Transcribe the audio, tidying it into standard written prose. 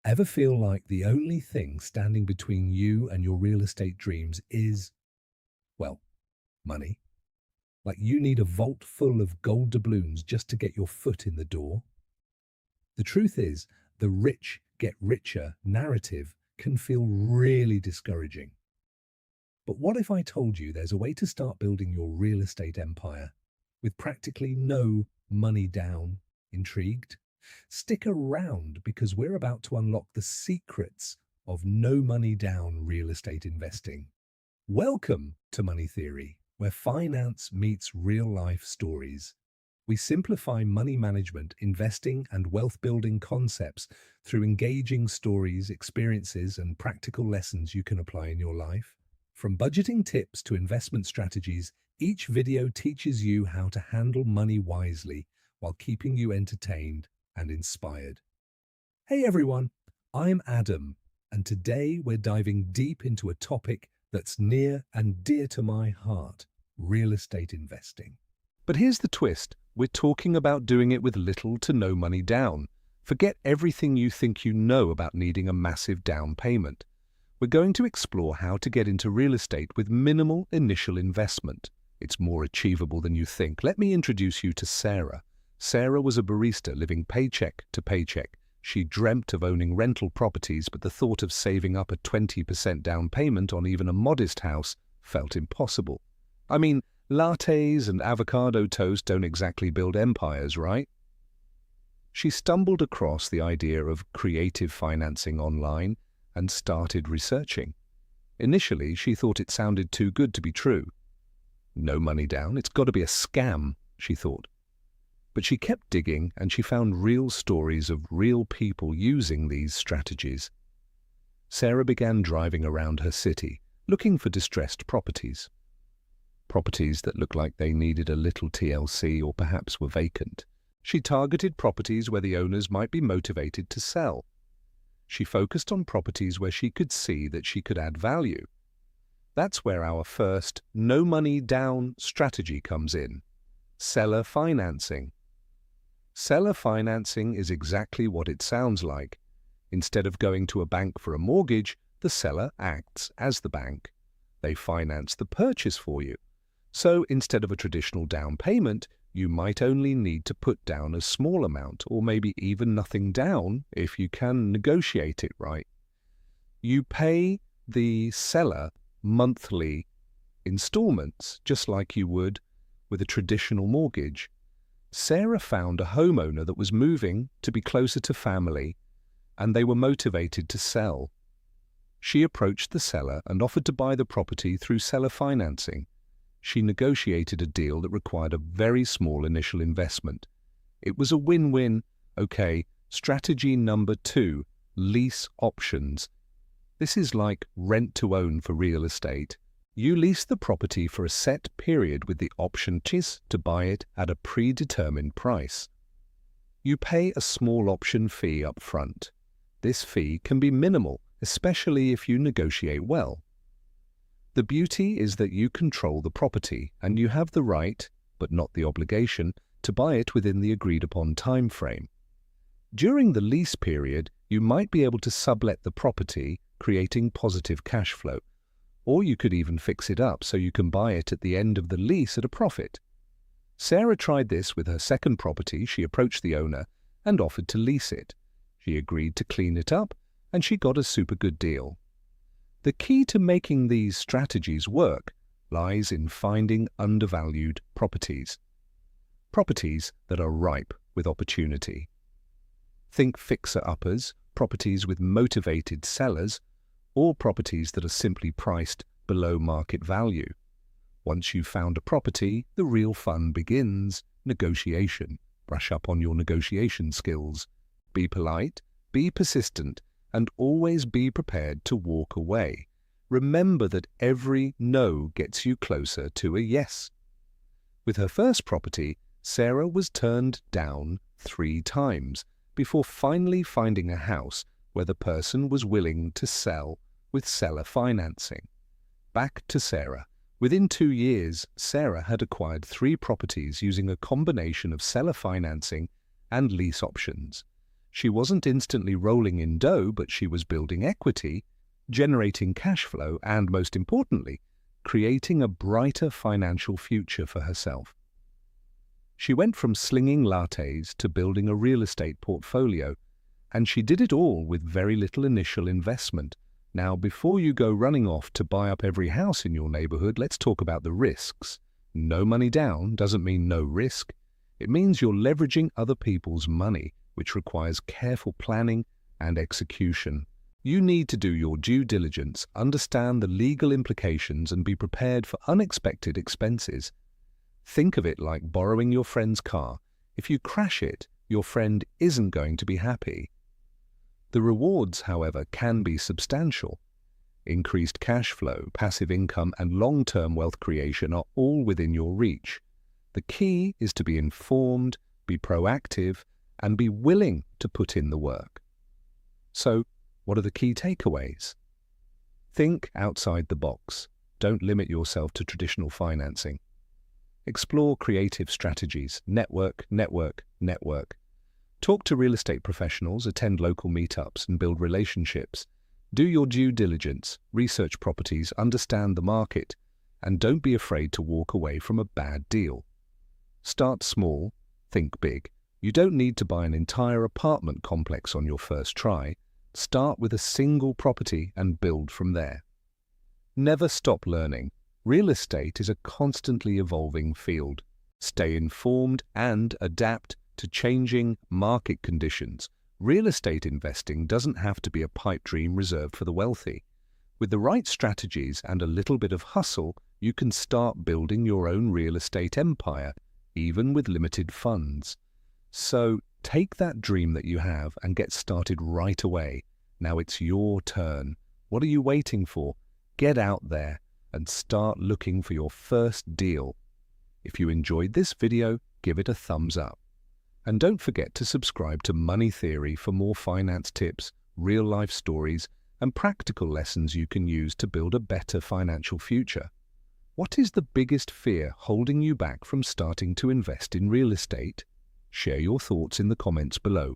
Ever feel like the only thing standing between you and your real estate dreams is, well, money? Like you need a vault full of gold doubloons just to get your foot in the door? The truth is, the rich get richer narrative can feel really discouraging. But what if I told you there's a way to start building your real estate empire with practically no money down? Intrigued? Stick around because we're about to unlock the secrets of no money down real estate investing. Welcome to Money Theory, where finance meets real life stories. We simplify money management, investing, and wealth building concepts through engaging stories, experiences, and practical lessons you can apply in your life. From budgeting tips to investment strategies, each video teaches you how to handle money wisely while keeping you entertained and inspired. Hey everyone, I'm Adam, and today we're diving deep into a topic that's near and dear to my heart: real estate investing. But here's the twist. We're talking about doing it with little to no money down. Forget everything you think you know about needing a massive down payment. We're going to explore how to get into real estate with minimal initial investment. It's more achievable than you think. Let me introduce you to Sarah. Sarah was a barista living paycheck to paycheck. She dreamt of owning rental properties, but the thought of saving up a 20% down payment on even a modest house felt impossible. I mean, lattes and avocado toast don't exactly build empires, right? She stumbled across the idea of creative financing online and started researching. Initially, she thought it sounded too good to be true. No money down, it's got to be a scam, she thought. But she kept digging and she found real stories of real people using these strategies. Sarah began driving around her city, looking for distressed properties. Properties that looked like they needed a little TLC or perhaps were vacant. She targeted properties where the owners might be motivated to sell. She focused on properties where she could see that she could add value. That's where our first no money down strategy comes in: seller financing. Seller financing is exactly what it sounds like. Instead of going to a bank for a mortgage, the seller acts as the bank. They finance the purchase for you. So instead of a traditional down payment, you might only need to put down a small amount or maybe even nothing down if you can negotiate it right. You pay the seller monthly installments, just like you would with a traditional mortgage. Sarah found a homeowner that was moving to be closer to family, and they were motivated to sell. She approached the seller and offered to buy the property through seller financing. She negotiated a deal that required a very small initial investment. It was a win-win. Okay, strategy number 2, lease options. This is like rent-to-own for real estate. You lease the property for a set period with the option to buy it at a predetermined price. You pay a small option fee up front. This fee can be minimal, especially if you negotiate well. The beauty is that you control the property and you have the right, but not the obligation, to buy it within the agreed-upon time frame. During the lease period, you might be able to sublet the property, creating positive cash flow. Or you could even fix it up so you can buy it at the end of the lease at a profit. Sarah tried this with her second property. She approached the owner and offered to lease it. She agreed to clean it up, and she got a super good deal. The key to making these strategies work lies in finding undervalued properties. Properties that are ripe with opportunity. Think fixer-uppers, properties with motivated sellers, or properties that are simply priced below market value. Once you've found a property, the real fun begins: negotiation. Brush up on your negotiation skills. Be polite, be persistent, and always be prepared to walk away. Remember that every no gets you closer to a yes. With her first property, Sarah was turned down 3 times before finally finding a house where the person was willing to sell with seller financing. Back to Sarah. Within 2 years, Sarah had acquired 3 properties using a combination of seller financing and lease options. She wasn't instantly rolling in dough, but she was building equity, generating cash flow, and most importantly, creating a brighter financial future for herself. She went from slinging lattes to building a real estate portfolio, and she did it all with very little initial investment. Now, before you go running off to buy up every house in your neighborhood, let's talk about the risks. No money down doesn't mean no risk. It means you're leveraging other people's money, which requires careful planning and execution. You need to do your due diligence, understand the legal implications, and be prepared for unexpected expenses. Think of it like borrowing your friend's car. If you crash it, your friend isn't going to be happy. The rewards, however, can be substantial. Increased cash flow, passive income, and long-term wealth creation are all within your reach. The key is to be informed, be proactive, and be willing to put in the work. So, what are the key takeaways? Think outside the box. Don't limit yourself to traditional financing. Explore creative strategies. Network, network, network. Talk to real estate professionals, attend local meetups, and build relationships. Do your due diligence, research properties, understand the market, and don't be afraid to walk away from a bad deal. Start small, think big. You don't need to buy an entire apartment complex on your first try. Start with a single property and build from there. Never stop learning. Real estate is a constantly evolving field. Stay informed and adapt to changing market conditions. Real estate investing doesn't have to be a pipe dream reserved for the wealthy. With the right strategies and a little bit of hustle, you can start building your own real estate empire, even with limited funds. So take that dream that you have and get started right away. Now it's your turn. What are you waiting for? Get out there and start looking for your first deal. If you enjoyed this video, give it a thumbs up. And don't forget to subscribe to Money Theory for more finance tips, real-life stories, and practical lessons you can use to build a better financial future. What is the biggest fear holding you back from starting to invest in real estate? Share your thoughts in the comments below.